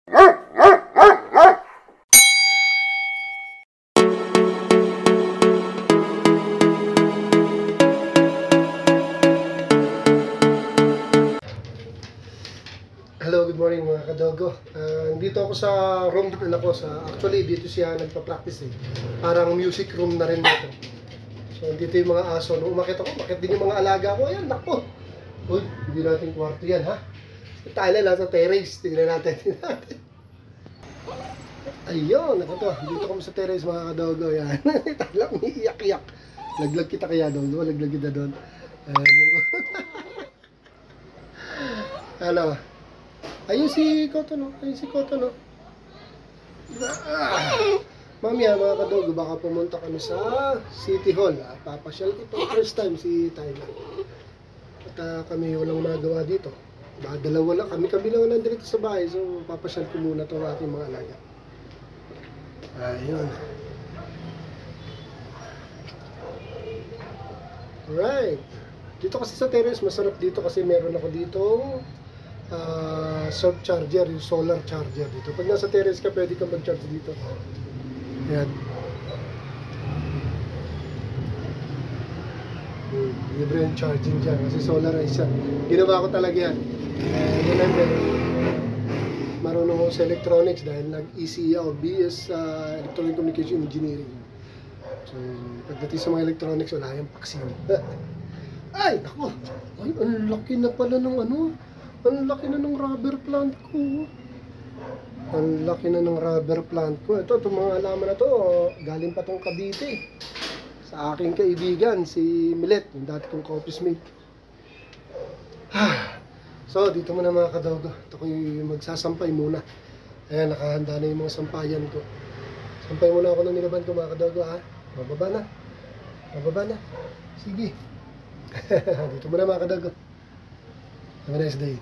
Hello, good morning mga kadogo. Dito ako sa room din ako actually dito siya nagpa-practice eh. Parang music room na rin dito. So dito yung mga aso. Nung umakit ako, umakit din yung mga alaga ko. Ayan, nako. Uy, hindi natin kwarto yan ha. Tayo lang sa terrace. Tingnan natin. Ayun, ako to. Dito kami sa terrace mga kadogo. Yan. Talang iiyak-iyak. Laglag kita kaya doon. Laglag kita doon. Ano? Ayun si Koto no. Mamaya mga kadogo, baka pumunta kami sa City Hall. Papasyal ko ito. First time si Tyler. At kami walang magawa dito. Dalawa lang. Kami lang nandito sa bahay. So papasyal ko muna ito ang ating mga alaga. Ayun. Alright. Dito kasi sa terrace, masarap dito kasi meron ako ditong self-charger, yung solar charger dito. Pag nasa terrace ka, pwede kang mag-charge dito. Ayan. Libre yung charging dyan kasi solarize yan. Ginawa ko talaga yan. Marunong ako sa electronics dahil nag-ECE ako, BS Electronic Communication Engineering. So, pagdating sa mga electronics, wala yung paksin. Ay, ako! Ay, ang laki na pala ng ano. Ang laki na ng rubber plant ko. Ang laki na ng rubber plant ko. Ito, itong mga halaman na to, galing pa tong Cavite. Sa aking kaibigan, si Milet, yung dati kong office mate. So, dito muna mga kadogo. Ito ko yung magsasampay muna. Ayan, nakahanda na yung mga sampayan ko. Sampay muna ako ng nilaban ko mga kadogo ha. Mababa na. Sige. Dito muna mga kadogo. Have a nice day.